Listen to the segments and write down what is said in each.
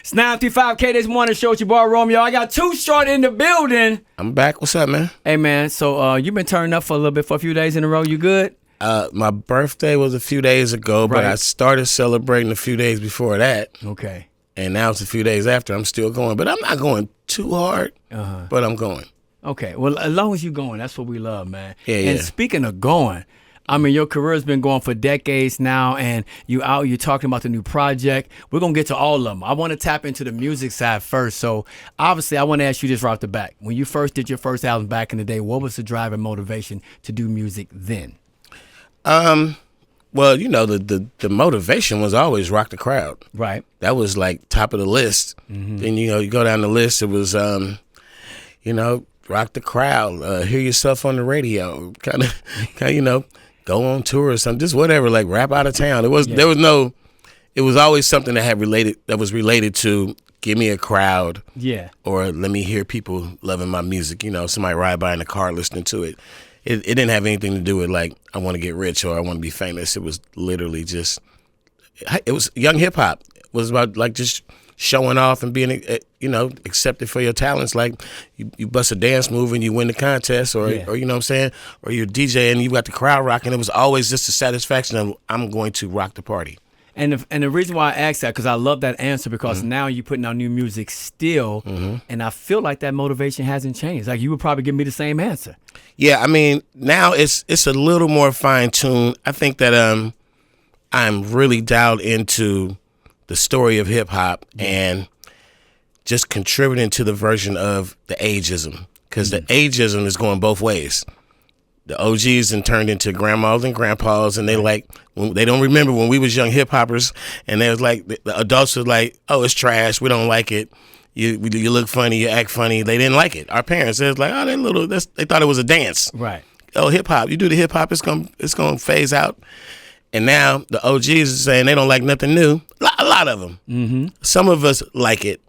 It's 9:55K this morning. Show with your boy Romeo. I got Too Short in the building. I'm back. What's up, man? Hey, man. So you've been turning up for a little bit for a few days in a row. You good? My birthday was a few days ago, but I started celebrating a few days before that. Okay. And now it's a few days after. I'm still going, but I'm not going too hard, but I'm going. Okay. Well, as long as you're going, that's what we love, man. Yeah, and speaking of going, I mean, your career's been going for decades now, and you're talking about the new project. We're going to get to all of them. I want to tap into the music side first. So, obviously, I want to ask you this right off the bat. When you first did your first album back in the day, what was the drive and motivation to do music then? Well, you know, the motivation was always rock the crowd. Right. That was like top of the list. Then, you know, you go down the list, it was, you know, rock the crowd, hear yourself on the radio, kind of, you know, go on tour or something, just whatever, like rap out of town. It was always something that was related to give me a crowd, or let me hear people loving my music. You know, somebody ride by in the car listening to it. It didn't have anything to do with like I want to get rich or I want to be famous. It was literally just it was young hip hop. It was about like just showing off and being, you know, accepted for your talents. Like you bust a dance move and you win the contest, or you know what I'm saying, or you're a DJ and you got the crowd rocking. It was always just the satisfaction of I'm going to rock the party. And the reason why I asked that, because I love that answer, because now you're putting out new music still, and I feel like that motivation hasn't changed. Like you would probably give me the same answer. Yeah, I mean, now it's a little more fine-tuned. I think that I'm really dialed into the story of hip-hop and just contributing to the version of the ageism, because the ageism is going both ways. The OGs and turned into grandmas and grandpas, and they they don't remember when we was young hip hoppers, and they was like the adults were like, "Oh, it's trash. We don't like it. You look funny. You act funny." They didn't like it. Our parents, they was like, "Oh, they thought it was a dance." Right. Oh, hip hop. You do the hip hop, it's gonna phase out. And now the OGs are saying they don't like nothing new. A lot of them. Some of us like it.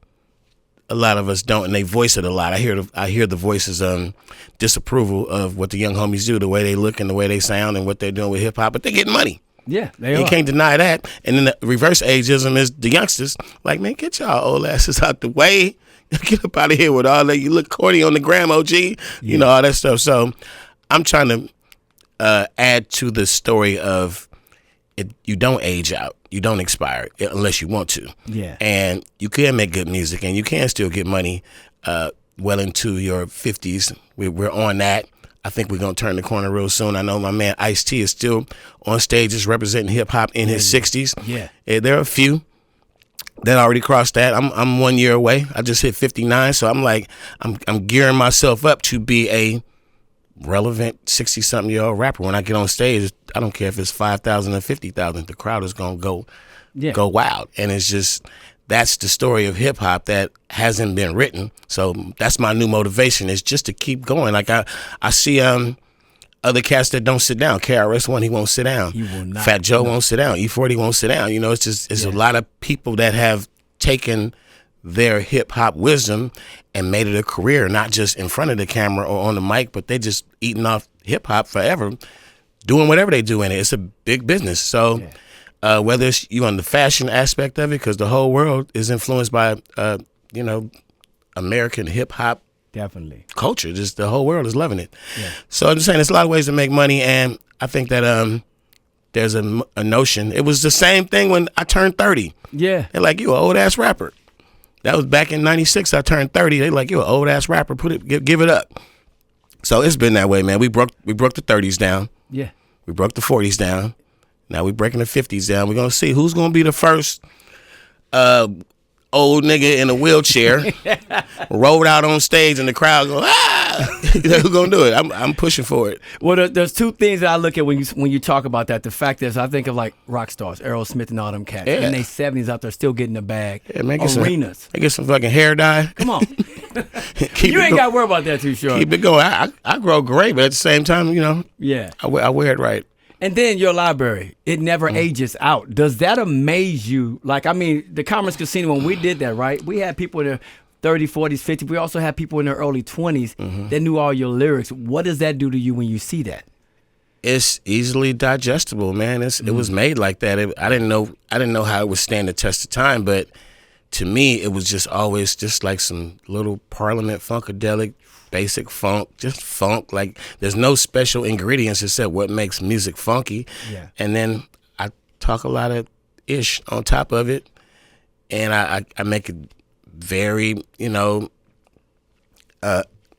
A lot of us don't, and they voice it a lot. I hear the voices disapproval of what the young homies do, the way they look and the way they sound and what they're doing with hip hop. But they're getting money. Yeah, they are. You can't deny that. And then the reverse ageism is the youngsters. Like, man, get y'all old asses out the way. Get up out of here with all that. You look corny on the gram, OG. You know, all that stuff. So I'm trying to add to the story of you don't age out. You don't expire unless you want to. Yeah. And you can make good music and you can still get money well into your 50s. We're on that. I think we're going to turn the corner real soon. I know my man Ice-T is still on stages representing hip-hop in his 60s. Yeah. There are a few that already crossed that. I'm 1 year away. I just hit 59, so I'm like, I'm gearing myself up to be a relevant 60-something-year-old rapper. When I get on stage, I don't care if it's 5,000 or 50,000. The crowd is going to go wild. And it's just, that's the story of hip hop that hasn't been written. So that's my new motivation, is just to keep going. Like I see other cats that don't sit down. KRS-One, he won't sit down. He will not. Fat Joe won't sit down. E40 won't sit down. You know, it's a lot of people that have taken their hip hop wisdom and made it a career, not just in front of the camera or on the mic, but they just eating off hip hop forever, doing whatever they do in it. It's a big business. So whether it's you on the fashion aspect of it, because the whole world is influenced by, you know, American hip hop. Definitely. Culture, just the whole world is loving it. Yeah. So I'm just saying, there's a lot of ways to make money, and I think that there's a notion. It was the same thing when I turned 30. Yeah. They're like, you an old ass rapper. That was back in '96. I turned 30. They like, you an old ass rapper. Give it up. So it's been that way, man. We broke the 30s down. Yeah. We broke the 40s down. Now we're breaking the 50s down. We're gonna see who's gonna be the first old nigga in a wheelchair rolled out on stage and the crowd go, ah! Who's gonna do it? I'm pushing for it. Well, there's two things that I look at when you talk about that. The fact is, I think of like rock stars, Aerosmith and all them cats. Yeah. In their 70s out there still getting the bag. Yeah, man, Arenas. Get some fucking hair dye. Come on. You ain't got to worry about that too, sure. Keep it going. I grow gray, but at the same time, you know, I wear it right. And then your library, it never ages out. Does that amaze you? Like, I mean, the Commerce Casino, when we did that, right? We had people in their 30s, 40s, 50s. We also had people in their early 20s that knew all your lyrics. What does that do to you when you see that? It's easily digestible, man. It was made like that. I didn't know how it would stand the test of time, but to me, it was just always just like some little Parliament Funkadelic, basic funk, just funk. Like there's no special ingredients except what makes music funky. Yeah. And then I talk a lot of ish on top of it, and I make it very, you know,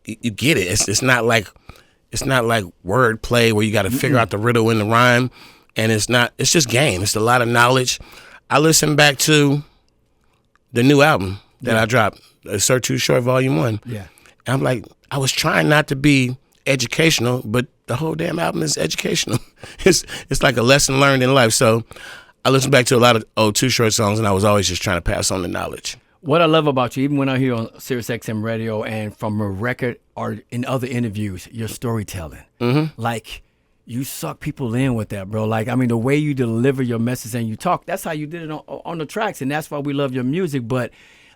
you get it. It's not like wordplay where you got to figure out the riddle in the rhyme, and it's just game. It's a lot of knowledge. I listen back to the new album that I dropped, Sir Too Short Volume 1. Yeah. And I'm like, I was trying not to be educational, but the whole damn album is educational. It's like a lesson learned in life. So I listen back to a lot of old Too Short songs, and I was always just trying to pass on the knowledge. What I love about you, even when I hear on Sirius XM radio and from a record or in other interviews, your storytelling. Mm-hmm. Like, you suck people in with that, bro. Like, I mean, the way you deliver your message and you talk, that's how you did it on the tracks, and that's why we love your music. But,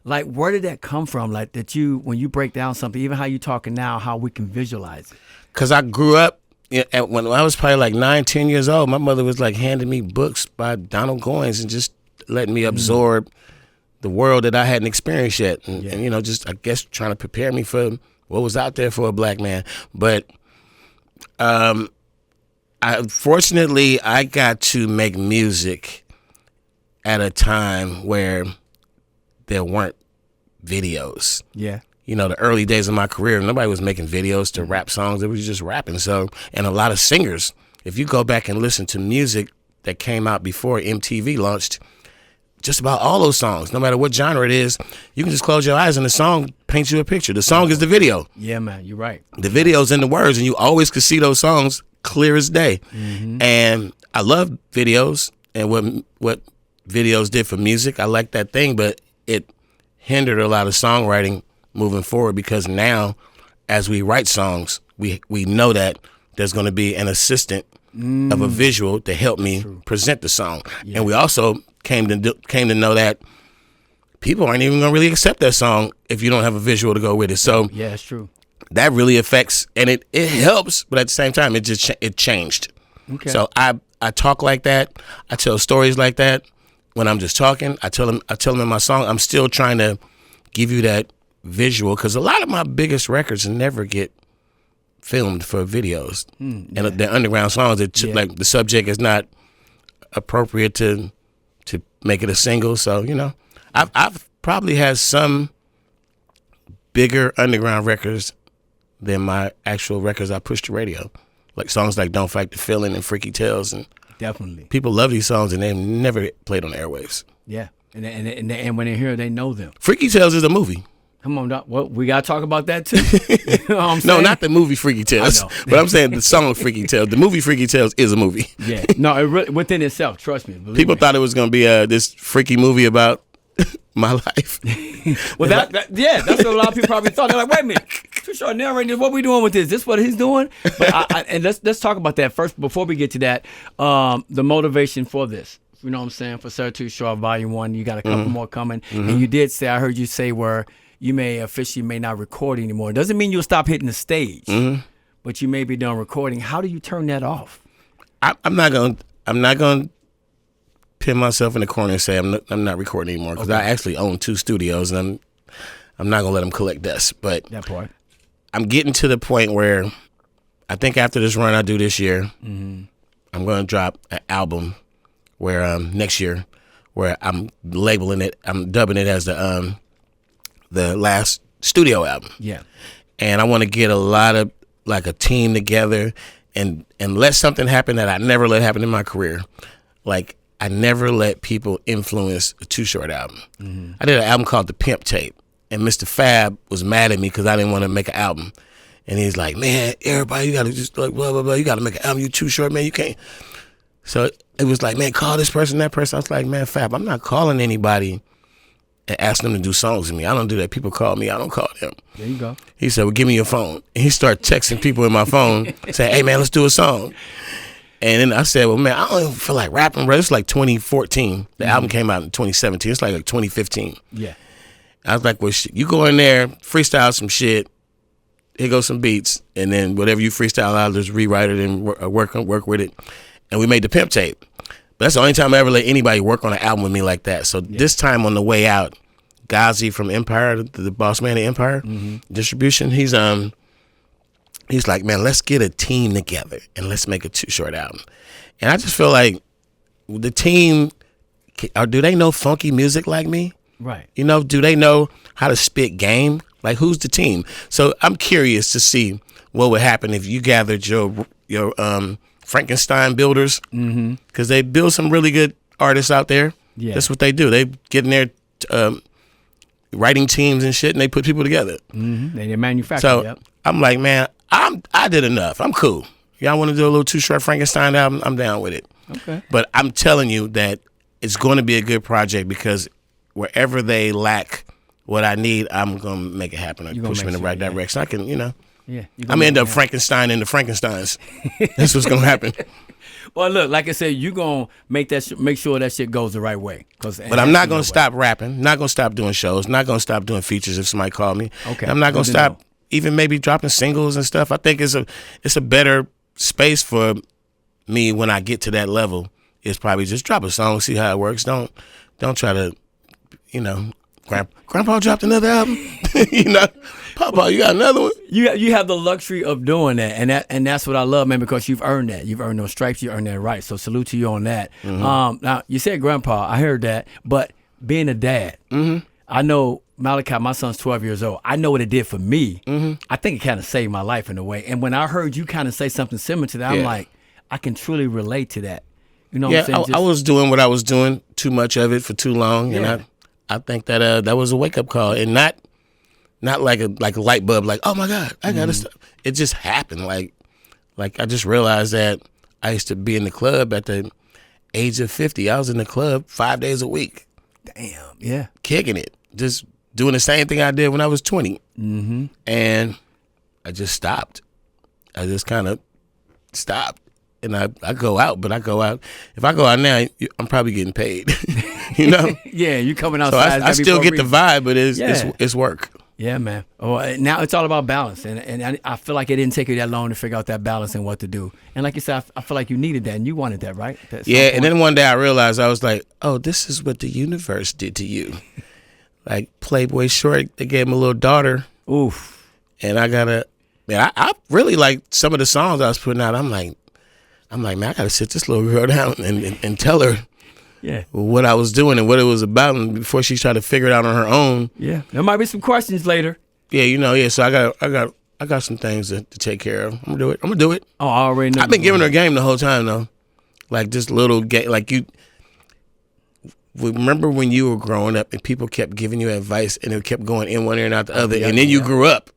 like, where did that come from? Like, that you, when you break down something, even how you talking now, how we can visualize it. Because I grew up, when I was probably like 9, 10 years old, my mother was like handing me books by Donald Goines and just letting me absorb the world that I hadn't experienced yet. And, you know, just, I guess, trying to prepare me for what was out there for a black man. But fortunately, I got to make music at a time where there weren't videos. Yeah. You know, the early days of my career, nobody was making videos to rap songs. It was just rapping. So, and a lot of singers, if you go back and listen to music that came out before MTV launched, just about all those songs, no matter what genre it is, you can just close your eyes and the song paints you a picture. The song is the video. Yeah, man, you're right. The video's in the words, and you always could see those songs clear as day. Mm-hmm. And I love videos and what videos did for music. I like that thing, but it hindered a lot of songwriting moving forward, because now as we write songs, we know that there's going to be an assistant of a visual to help me present the song. Yeah. And we also came to know that people aren't even going to really accept that song if you don't have a visual to go with it. So yeah, it's true. That really affects, and it helps, but at the same time, it changed. Okay. So I talk like that. I tell stories like that when I'm just talking. I tell them in my song. I'm still trying to give you that visual, because a lot of my biggest records never get filmed for videos, and they're underground songs. Like the subject is not appropriate to make it a single. So, you know, I've probably had some bigger underground records than my actual records I pushed to radio, like songs like "Don't Fight the Feeling" and "Freaky Tales," and definitely people love these songs and they've never played on the airwaves. Yeah, and when they hear it, they know them. "Freaky Tales" is a movie. Come on, Doc. Well, we gotta talk about that too. You know what I'm saying? No, not the movie Freaky Tales. But I'm saying the song Freaky Tales. The movie Freaky Tales is a movie. Yeah. No, it really, within itself. Trust me. People thought it was gonna be this freaky movie about my life. Well, that's what a lot of people probably thought. They're like, wait a minute, Too Short narrating. What we doing with this? This what he's doing? But and let's talk about that first before we get to that. The motivation for this. You know what I'm saying? For Sir Too Short Volume 1, you got a couple more coming, and you did say, I heard you say where you may not record anymore. It doesn't mean you'll stop hitting the stage, but you may be done recording. How do you turn that off? I'm not gonna pin myself in the corner and say I'm not recording anymore, because I actually own 2 studios, and I'm not gonna let them collect dust. But that part, I'm getting to the point where I think after this run I do this year, I'm gonna drop an album where next year, where I'm labeling it, I'm dubbing it as the last studio album. Yeah. And I want to get a lot of, like, a team together and let something happen that I never let happen in my career. Like, I never let people influence a Too Short album. I did an album called The Pimp Tape, and Mr. Fab was mad at me because I didn't want to make an album. And he's like, man, everybody, you got to just, like, blah, blah, blah. You got to make an album. You Too Short, man. You can't. So it was like, man, call this person, that person. I was like, man, Fab, I'm not calling anybody and ask them to do songs with me. I don't do that. People call me. I don't call them. There you go. He said, well, give me your phone. And he started texting people in my phone saying, hey, man, let's do a song. And then I said, well, man, I don't even feel like rapping, bro. It's like 2014. The album came out in 2017. It's like 2015. Yeah. I was like, well, you go in there, freestyle some shit. Here goes some beats. And then whatever you freestyle, I'll just rewrite it and work with it. And we made The Pimp Tape. That's the only time I ever let anybody work on an album with me like that. So this time on the way out, Ghazi from Empire, the boss man of Empire Distribution. He's like, man, let's get a team together and let's make a Too Short album. And I just feel like the team, or do they know funky music like me? Right. You know, do they know how to spit game? Like, who's the team? So I'm curious to see what would happen if you gathered your Frankenstein builders, because they build some really good artists out there. Yeah. That's what they do. They get in there writing teams and shit, and they put people together. They manufacture. So I'm like, man, I did enough. I'm cool. Y'all want to do a little Too Short Frankenstein album? I'm down with it. Okay. But I'm telling you that it's going to be a good project, because wherever they lack what I need, I'm going to make it happen. Push me in the right direction. I can, you know. Yeah. I'm going to end up Frankenstein in the Frankensteins. That's what's going to happen. Well, look, like I said, you're going to make sure that shit goes the right way. But I'm not going to stop rapping. Not going to stop doing shows. Not going to stop doing features if somebody call me. Okay. I'm not going to stop even maybe dropping singles and stuff. I think it's a better space for me when I get to that level. Is probably just drop a song, see how it works. Don't try to, you know, Grandpa dropped another album. You know, Papa, you got another one. You have the luxury of doing that, and that's what I love, man, because you've earned that. You've earned those stripes. You earned that right. So salute to you on that. Now you said Grandpa, I heard that, but being a dad, I know Malachi, my son's 12 years old. I know what it did for me. I think it kind of saved my life in a way. And when I heard you kind of say something similar to that, I'm like, I can truly relate to that. You know what I'm saying? I was doing what I was doing, too much of it for too long, and I think that that was a wake up call, and not like a light bulb, like, oh my God, I gotta stop. It just happened, like I just realized that I used to be in the club at the age of 50. I was in the club 5 days a week. Damn, yeah, kicking it, just doing the same thing I did when I was 20, and I just stopped. I just kind of stopped. And I go out, but if I go out now, I'm probably getting paid. You know? Yeah, you coming outside. So I still get the vibe, but it's work. Yeah, man. Oh, now it's all about balance, and I feel like it didn't take you that long to figure out that balance and what to do. And like you said, I feel like you needed that, and you wanted that, right? Yeah, and then one day I realized, I was like, oh, this is what the universe did to you. Like Playboy Short, they gave him a little daughter. Oof. And I I really like some of the songs I was putting out. I'm like, man, I gotta sit this little girl down and tell her what I was doing and what it was about, and before she tried to figure it out on her own. Yeah, there might be some questions later. Yeah, you know, So I got some things to take care of. I'm gonna do it. Oh, I already know. I've been giving her game the whole time though, like just little game. Like you remember when you were growing up and people kept giving you advice and it kept going in one ear and out the other, and then you grew up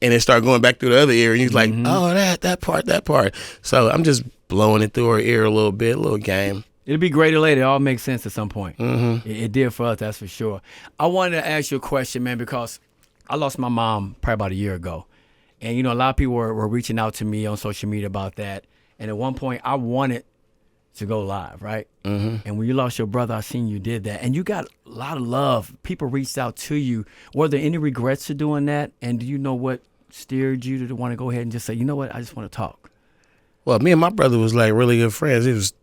and it started going back through the other ear, and you're like, oh, that part. So I'm just blowing it through her ear a little bit, a little game. It'll be greater later. It all makes sense at some point. It did for us, that's for sure. I wanted to ask you a question, man, because I lost my mom probably about a year ago. And, you know, a lot of people were reaching out to me on social media about that. And at one point, I wanted to go live, right? And when you lost your brother, I seen you did that. And you got a lot of love. People reached out to you. Were there any regrets to doing that? And do you know what steered you to want to go ahead and just say, you know what, I just want to talk? Well, me and my brother was like really good friends. He was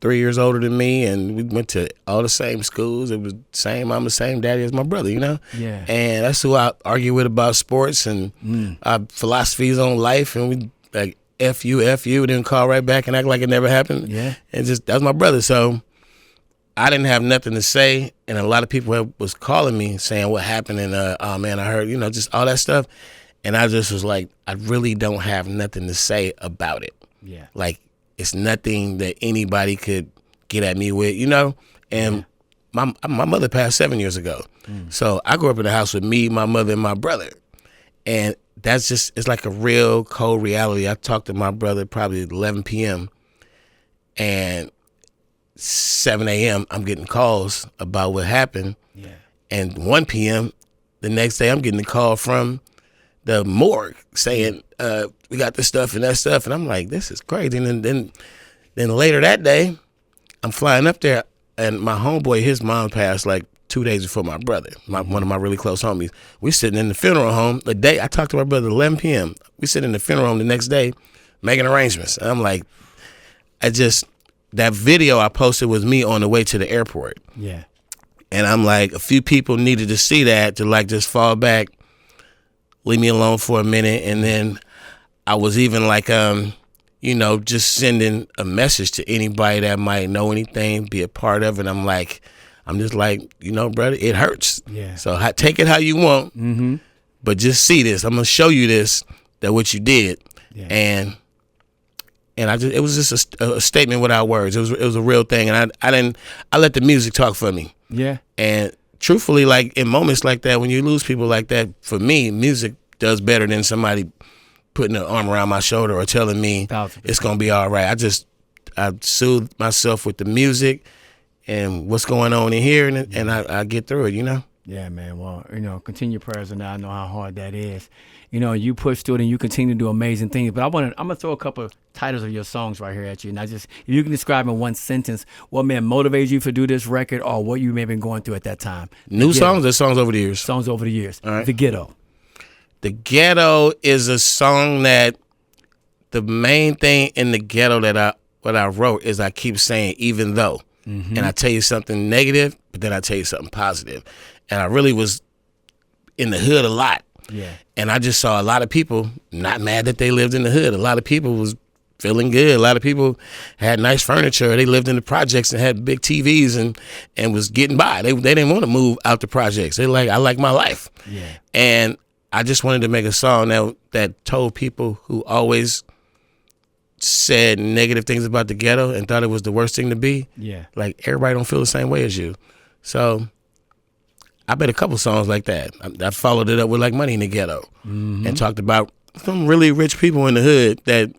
3 years older than me, and we went to all the same schools. It was I'm the same daddy as my brother, you know? Yeah. And that's who I argue with about sports and our philosophies on life. And we like, F you, then call right back and act like it never happened. Yeah. And just, that was my brother. So I didn't have nothing to say. And a lot of people was calling me saying what happened. And, oh man, I heard, you know, just all that stuff. And I just was like, I really don't have nothing to say about it. Yeah. Like, it's nothing that anybody could get at me with, you know? And my mother passed 7 years ago. So I grew up in a house with me, my mother, and my brother. And that's just, it's like a real cold reality. I talked to my brother probably at 11 p.m. and 7 a.m. I'm getting calls about what happened. Yeah. And 1 p.m. the next day I'm getting a call from the morgue saying, we got this stuff and that stuff. And I'm like, this is crazy. And then later that day, I'm flying up there, and my homeboy, his mom passed like 2 days before my brother, one of my really close homies. We sitting in the funeral home the day I talked to my brother at 11 p.m. We sitting in the funeral home the next day making arrangements. And I'm like, that video I posted was me on the way to the airport. Yeah. And I'm like, a few people needed to see that to like just fall back, leave me alone for a minute. And then I was even like, just sending a message to anybody that might know anything, be a part of it. I'm just like, brother, it hurts. Yeah. So take it how you want, but just see this. I'm gonna show you this, that what you did, and it was just a statement without words. It was a real thing, and I let the music talk for me. Yeah. And truthfully, like in moments like that, when you lose people like that, for me, music does better than somebody putting an arm around my shoulder or telling me 1,000%. it's gonna be all right. I soothe myself with the music and what's going on in here, and I get through it, Yeah, man. Well, continue prayers, and I know how hard that is. You push through it and you continue to do amazing things. But I'm gonna throw a couple of titles of your songs right here at you, and if you can describe in one sentence what motivated you to do this record, or what you may have been going through at that time. New songs or songs over the years? Songs over the years. All right. The Ghetto. The Ghetto is a song that the main thing in The Ghetto that I wrote is I keep saying even though. And I tell you something negative, but then I tell you something positive. And I really was in the hood a lot. Yeah. And I just saw a lot of people not mad that they lived in the hood. A lot of people was feeling good. A lot of people had nice furniture. They lived in the projects and had big TVs and was getting by. They didn't want to move out the projects. I like my life. Yeah. And I just wanted to make a song that told people who always said negative things about the ghetto and thought it was the worst thing to be. Yeah. Like, everybody don't feel the same way as you. So I made a couple songs like that. I followed it up with like Money in the Ghetto and talked about some really rich people in the hood that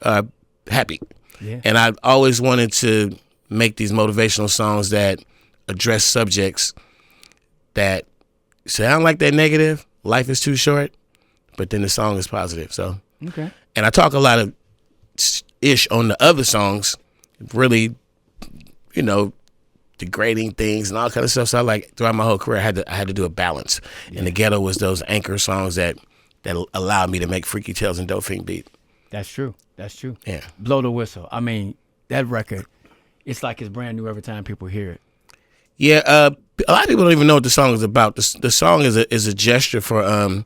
are happy. Yeah. And I always wanted to make these motivational songs that address subjects that sound like they're negative. Life is too short, but then the song is positive. So, Okay. and I talk a lot of ish on the other songs, really, degrading things and all kind of stuff. So throughout my whole career, I had to do a balance. Yeah. And The Ghetto was those anchor songs that allowed me to make Freaky Tales and Dope Fiend beat. That's true. Yeah. Blow the Whistle. I mean, that record, it's like it's brand new every time people hear it. Yeah, a lot of people don't even know what the song is about. The song is a gesture for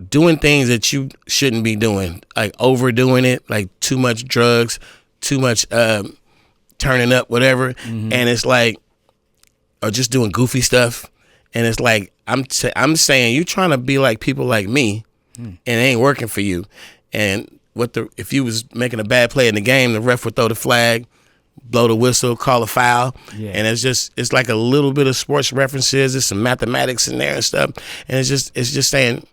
doing things that you shouldn't be doing, like overdoing it, like too much drugs, too much turning up, whatever. And it's like, or just doing goofy stuff. And it's like, I'm saying you trying to be like people like me, and it ain't working for you. And if you was making a bad play in the game, the ref would throw the flag, blow the whistle, call a foul. Yeah. And it's like a little bit of sports references. There's some mathematics in there and stuff. And it's just saying,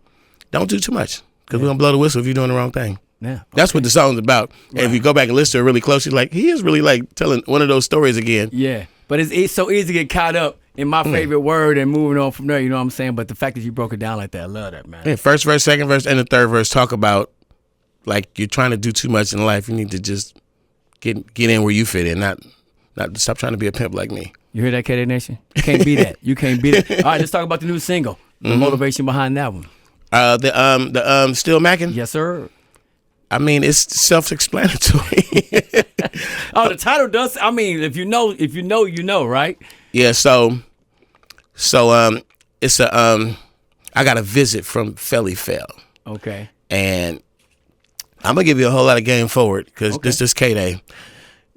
don't do too much, because we're going to blow the whistle if you're doing the wrong thing. Yeah. Okay. That's what the song's about. Right. And if you go back and listen to it really closely, like, he is really like telling one of those stories again. Yeah. But it's so easy to get caught up in my favorite word and moving on from there, you know what I'm saying? But the fact that you broke it down like that, I love that, man. Yeah, first verse, second verse, and the third verse talk about, like, you're trying to do too much in life. You need to just get in where you fit in, not stop trying to be a pimp like me. You hear that, KD Nation? You can't be that. You can't be that. All right, let's talk about the new single. The motivation behind that one. The Still Mackin'? Yes, sir. I mean, it's self-explanatory. Oh, the title does. I mean, if you know, you know, right? Yeah. So it's I got a visit from Felly Fel. Okay. And I'm gonna give you a whole lot of game forward, because this is K-Day.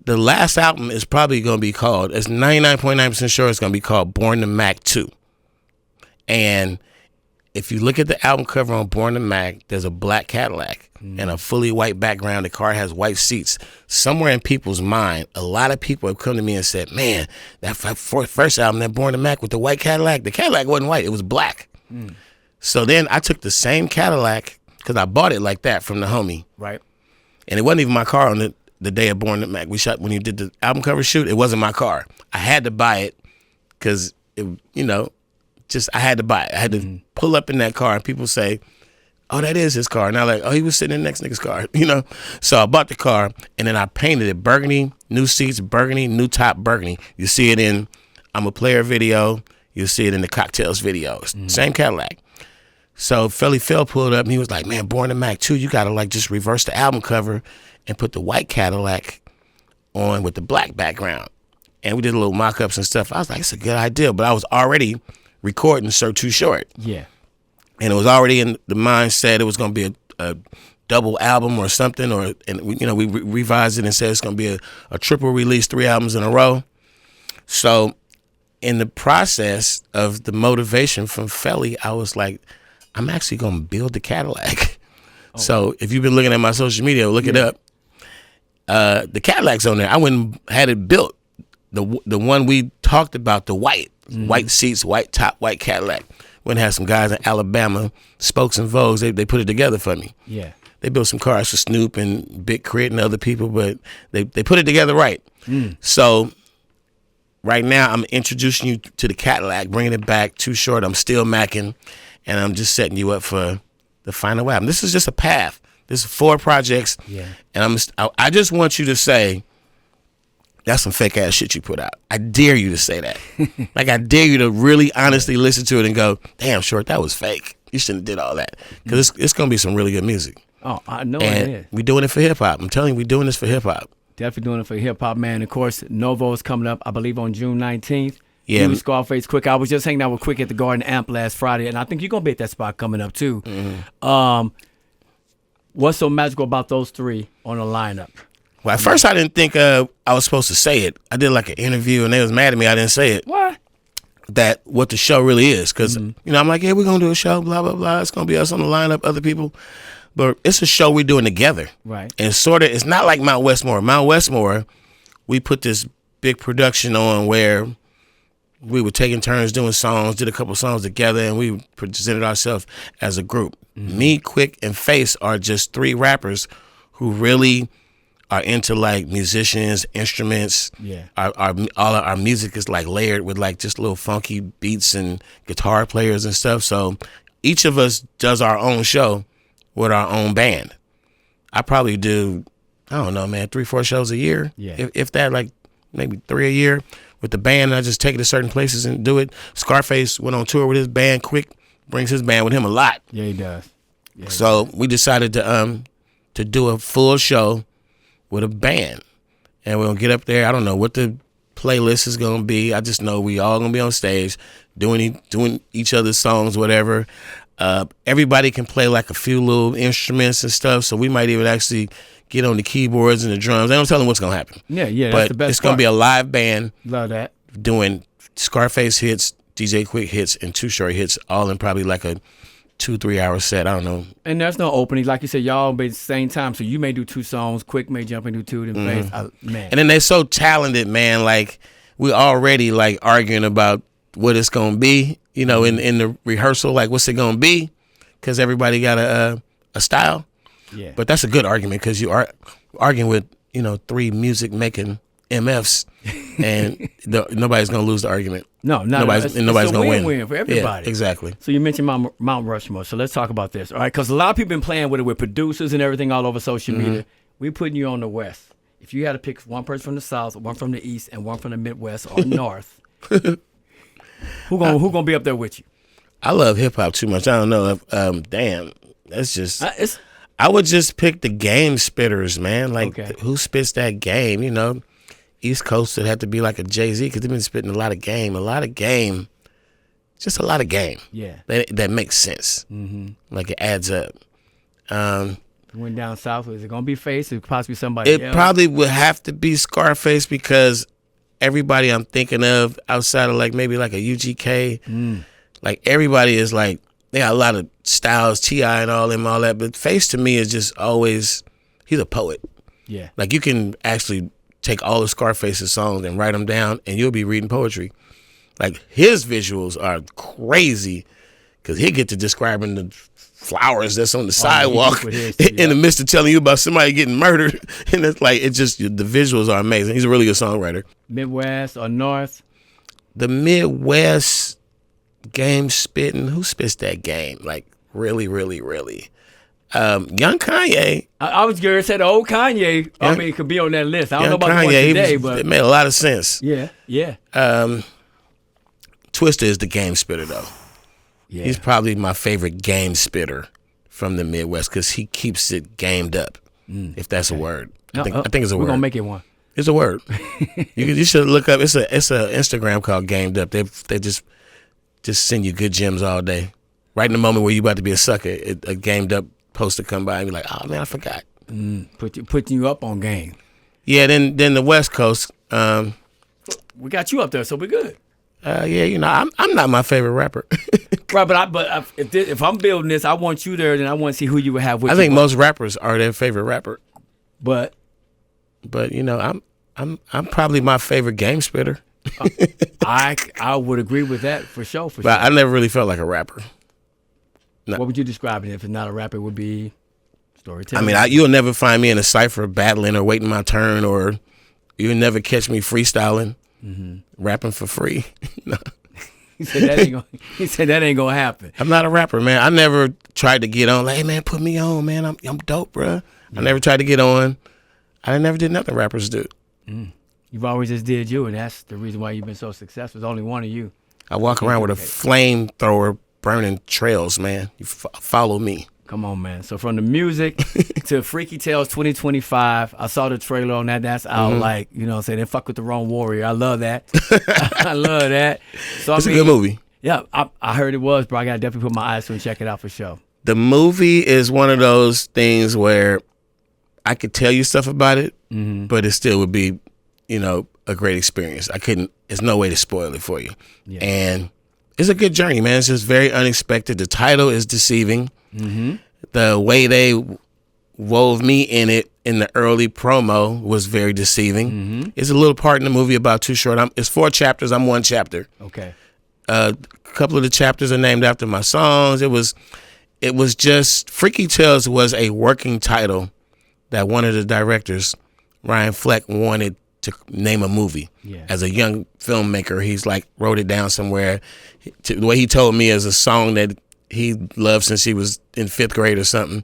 The last album is probably gonna be called, it's 99.9% sure it's gonna be called Born to Mac 2. And if you look at the album cover on Born to Mac, there's a black Cadillac and a fully white background. The car has white seats. Somewhere in people's mind, a lot of people have come to me and said, man, that first album, that Born to Mac with the white Cadillac, the Cadillac wasn't white, it was black. So then I took the same Cadillac, because I bought it like that from the homie. Right. And it wasn't even my car on the day of Born to Mac. We shot, when you did the album cover shoot, it wasn't my car. I had to buy it because, I had to buy it. I had to pull up in that car, and people say, oh, that is his car. And I'm like, oh, he was sitting in the next nigga's car, So I bought the car, and then I painted it burgundy, new seats, burgundy, new top, burgundy. You see it in I'm a Player video. You'll see it in the Cocktails video. Same Cadillac. So Felly Fel pulled up, and he was like, man, Born to Mac 2, you got to like just reverse the album cover and put the white Cadillac on with the black background. and we did a little mock-ups and stuff. I was like, it's a good idea, but I was already recording Sir Too Short. Yeah. And it was already in the mindset it was going to be a double album or something, and we revised it and said it's going to be a triple release, 3 albums in a row. So in the process of the motivation from Felly, I was like, I'm actually going to build the Cadillac. Oh. So if you've been looking at my social media, look it up. The Cadillac's on there. I went and had it built. The one we talked about, the white seats, white top, white Cadillac. Went and had some guys in Alabama, Spokes and Vogues. They put it together for me. Yeah. They built some cars for Snoop and Big Crit and other people, but they put it together right. So right now I'm introducing you to the Cadillac, bringing it back. Too Short, I'm still macking, and I'm just setting you up for the final album. This is just a path. This is 4 projects, and I just want you to say, that's some fake ass shit you put out. I dare you to say that. Like, I dare you to really honestly listen to it and go, damn, Short, that was fake. You shouldn't have did all that. Because it's going to be some really good music. Oh, I know and it is. We're doing it for hip hop. I'm telling you, we're doing this for hip hop. Definitely doing it for hip hop, man. Of course, Novo is coming up, I believe, on June 19th. Yeah. You, Scarface, Quick. I was just hanging out with Quick at the Garden Amp last Friday, and I think you're going to be at that spot coming up, too. What's so magical about those 3 on the lineup? Well, at first I didn't think I was supposed to say it. I did like an interview, and they was mad at me I didn't say it. What? What the show really is. Because, I'm like, yeah, we're going to do a show, blah, blah, blah. It's going to be us on the lineup, other people. But it's a show we're doing together. Right. And it's not like Mount Westmore. Mount Westmore, we put this big production on where we were taking turns doing songs, did a couple songs together, and we presented ourselves as a group. Me, Quick, and Face are just 3 rappers who really are into like musicians, instruments. Yeah. All our music is like layered with like just little funky beats and guitar players and stuff. So each of us does our own show with our own band. I probably do, I don't know, man, 3-4 shows a year. Yeah. If that, like maybe 3 a year with the band. And I just take it to certain places and do it. Scarface went on tour with his band. Quick brings his band with him a lot. Yeah, he does. Yeah, so we decided to do a full show with a band, and we're gonna get up there. I don't know what the playlist is gonna be. I just know we all gonna be on stage doing each other's songs, whatever. Everybody can play like a few little instruments and stuff, so we might even actually get on the keyboards and the drums. They don't tell them what's gonna happen. Yeah, but that's the best it's gonna be a live band. Love that. Doing Scarface hits, DJ Quick hits, and Too Short hits, all in probably like a 2-3 hour set. I don't know. And there's no opening. Like you said, y'all be at the same time. So you may do 2 songs. Quick may jump into 2, then Face. Man. And then they're so talented, man. Like, we already like arguing about what it's going to be, in the rehearsal, like what's it going to be? Because everybody got a style. Yeah. But that's a good argument because you are arguing with, 3 music making MFs, and nobody's going to lose the argument. No, nobody's going to win. Win-win for everybody. Yeah, exactly. So you mentioned Mount Rushmore, so let's talk about this, all right? Because a lot of people been playing with it with producers and everything all over social media. We putting you on the West. If you had to pick one person from the South, one from the East, and one from the Midwest or North, who gonna be up there with you? I love hip hop too much. I don't know. Damn, that's just. I would just pick the game spitters, man. Like, who spits that game? East Coast would have to be like a Jay-Z because they've been spitting a lot of game. Just a lot of game. Yeah. That makes sense. Like, it adds up. Went down south. Is it gonna be Face or possibly somebody else? It probably would have to be Scarface because everybody I'm thinking of outside of like maybe like a UGK, like everybody is like, they got a lot of styles, T.I. and all that. But Face to me is just always, he's a poet. Yeah. Like, you can actually take all of Scarface's songs and write them down and you'll be reading poetry. Like, his visuals are crazy because he'll get to describing the flowers that's on the sidewalk in the midst of telling you about somebody getting murdered. And it's like, the visuals are amazing. He's a really good songwriter. Midwest or North? The Midwest game spitting, who spits that game? Like, really, really, really. Young Kanye. I was going to say the old Kanye. I mean, could be on that list. I don't know about Kanye, the one today, but it made a lot of sense. Yeah. Twista is the game spitter, though. Yeah. He's probably my favorite game spitter from the Midwest because he keeps it gamed up, if that's a word. I think it's a word. We're going to make it one. It's a word. You should look up. It's a Instagram called Gamed Up. They just send you good gems all day. Right in the moment where you about to be a sucker, a Gamed Up poster come by and be like, oh man, I forgot. Putting you up on game. Yeah. Then the West Coast. We got you up there, so we're good. Yeah, I'm not my favorite rapper. Right, but if I'm building this, I want you there, then I want to see who you would have with you. I think most rappers are their favorite rapper. But I'm probably my favorite game spitter. I would agree with that for sure. But I never really felt like a rapper. No. What would you describe it if it's not a rapper? It would be storytelling. I mean, you'll never find me in a cypher battling or waiting my turn, or you'll never catch me freestyling, rapping for free. No. He said that ain't gonna happen. I'm not a rapper, man. I never tried to get on. Like, hey, man, put me on, man. I'm dope, bro. I never tried to get on. I never did nothing rappers do. You've always just did you, and that's the reason why you've been so successful. There's only one of you. I walk around with a flamethrower burning trails, man. You follow me. Come on, man. So from the music to Freaky Tales 2025, I saw the trailer on that. That's out like, you know what I'm saying? They fuck with the wrong warrior. I love that. I love that. So It's a good movie. Yeah, I heard it was, bro. I got to definitely put my eyes to it and check it out for sure. The movie is one of those things where I could tell you stuff about it, but it still would be, a great experience. There's no way to spoil it for you. Yeah. And it's a good journey, man. It's just very unexpected. The title is deceiving. The way they wove me in it in the early promo was very deceiving. It's a little part in the movie about Too Short. It's 4 chapters. I'm 1 chapter. Okay. A couple of the chapters are named after my songs. It was just Freaky Tales was a working title that one of the directors, Ryan Fleck, wanted to name a movie. Yeah. As a young filmmaker, he's like wrote it down somewhere. The way he told me is a song that he loved since he was in 5th grade or something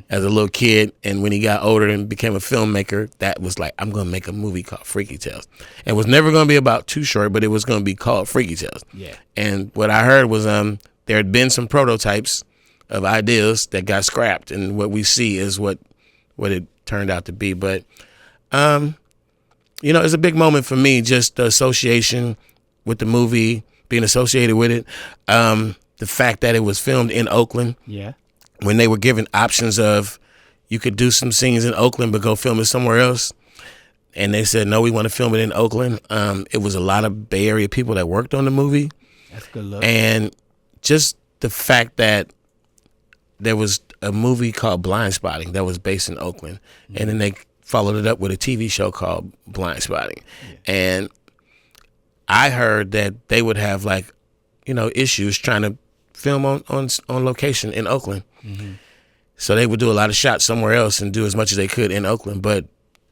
as a little kid. And when he got older and became a filmmaker, that was like, I'm going to make a movie called Freaky Tales. And it was never going to be about Too Short, but it was going to be called Freaky Tales. Yeah. And what I heard was there had been some prototypes of ideas that got scrapped. And what we see is what it turned out to be. But, it's a big moment for me, just the association with the movie, being associated with it. The fact that it was filmed in Oakland. Yeah. When they were given options of you could do some scenes in Oakland but go film it somewhere else. And they said, no, we want to film it in Oakland. It was a lot of Bay Area people that worked on the movie. That's good luck. And just the fact that there was a movie called Blind Spotting that was based in Oakland. And then they followed it up with a TV show called Blind Spotting. Yeah. And I heard that they would have issues trying to film on location in Oakland. So they would do a lot of shots somewhere else and do as much as they could in Oakland. But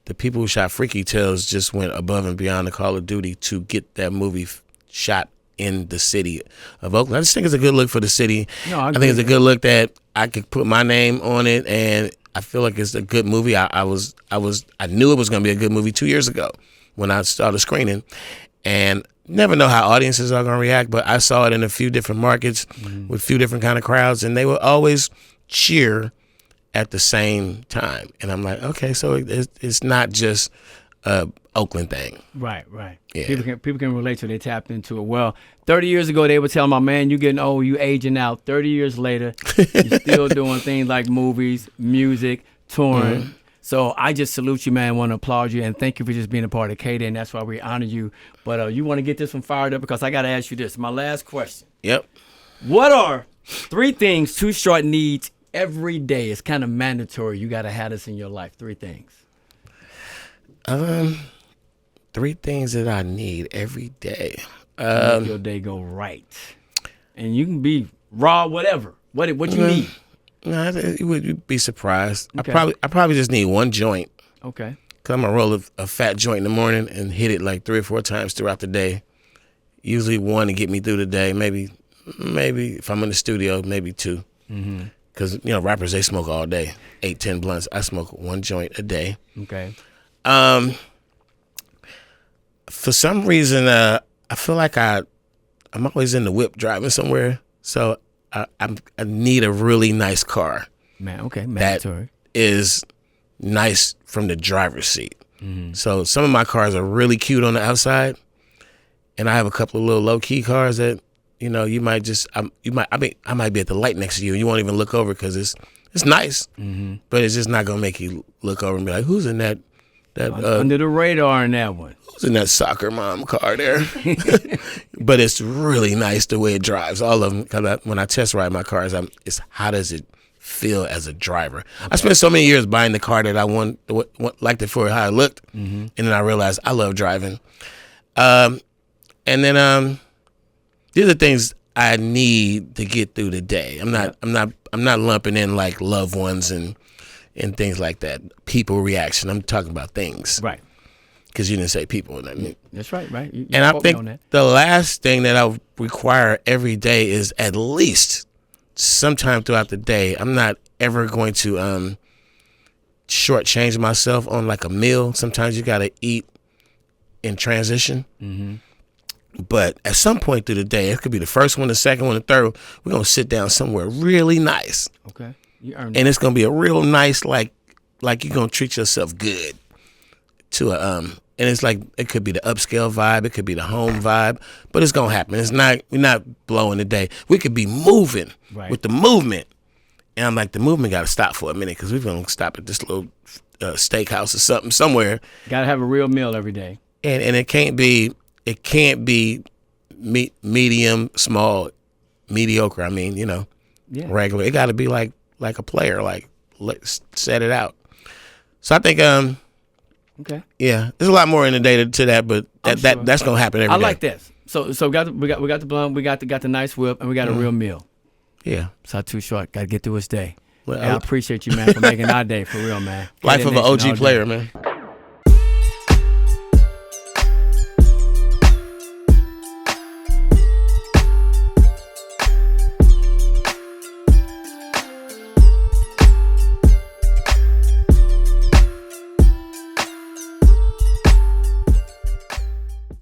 the people who shot Freaky Tales just went above and beyond the call of duty to get that movie shot in the city of Oakland. I just think it's a good look for the city. No, I think it's a good look that I could put my name on it, and I feel like it's a good movie. I knew it was going to be a good movie 2 years ago when I started screening, and never know how audiences are going to react, but I saw it in a few different markets with a few different kind of crowds, and they will always cheer at the same time. And I'm like, okay, so it's not just a Oakland thing. Right. Yeah. People can relate to it. They tapped into it. Well, 30 years ago, they would tell my man, you getting old, you aging out. 30 years later, you're still doing things like movies, music, touring. So I just salute you, man. I want to applaud you and thank you for just being a part of K-Day, and that's why we honor you. But you want to get this one fired up because I got to ask you this. My last question. Yep. What are 3 things Too Short needs every day? It's kind of mandatory. You got to have this in your life. 3 things. 3 things that I need every day. Make your day go right. And you can be raw, whatever. What you need? No, you would be surprised. Okay. I probably just need 1 joint. Okay. Cause I'm gonna roll a fat joint in the morning and hit it like 3 or 4 times throughout the day. Usually 1 to get me through the day. Maybe if I'm in the studio, maybe 2. Cause rappers, they smoke all day, 8, 10 blunts. I smoke 1 joint a day. Okay. For some reason, I feel like I'm always in the whip driving somewhere. So I need a really nice car. Man, okay, mandatory. That is nice from the driver's seat. So some of my cars are really cute on the outside, and I have a couple of little low key cars that you know you might just I might be at the light next to you and you won't even look over because it's nice, but it's just not gonna make you look over and be like, who's in that under the radar in that one. who's in that soccer mom car there? But it's really nice the way it drives. All of them. Because when I test ride my cars, it's how does it feel as a driver? Okay. I spent so many years buying the car that I liked it for how it looked, and then I realized I love driving. And then these are things I need to get through the day. I'm not lumping in like loved ones and things like that. People reaction. I'm talking about things. Right. Because you didn't say people. That's right. You and I think the last thing that I require every day is at least sometime throughout the day. I'm not ever going to shortchange myself on like a meal. Sometimes you got to eat in transition. But at some point through the day, it could be the first one, the second one, the third one, we're going to sit down somewhere really nice. Okay. You earned and it's going to be a real nice, like you're going to treat yourself good to and it's like, it could be the upscale vibe, it could be the home vibe, but it's going to happen. We're not blowing the day. We could be moving with the movement. And I'm like, the movement got to stop for a minute because we're going to stop at this little steakhouse or something somewhere. Got to have a real meal every day. And it can't be medium, small, mediocre. I mean, regular. It got to be like a player. Like, let's set it out. So I think, okay, yeah, there's a lot more in the day to that, but that's gonna happen every day. I like this. So we got the blunt, we got the nice whip, and we got a real meal. Yeah, it's not too short. Got to get through his day. Well, I appreciate you, man, for making our day for real, man. Life of an OG player, man.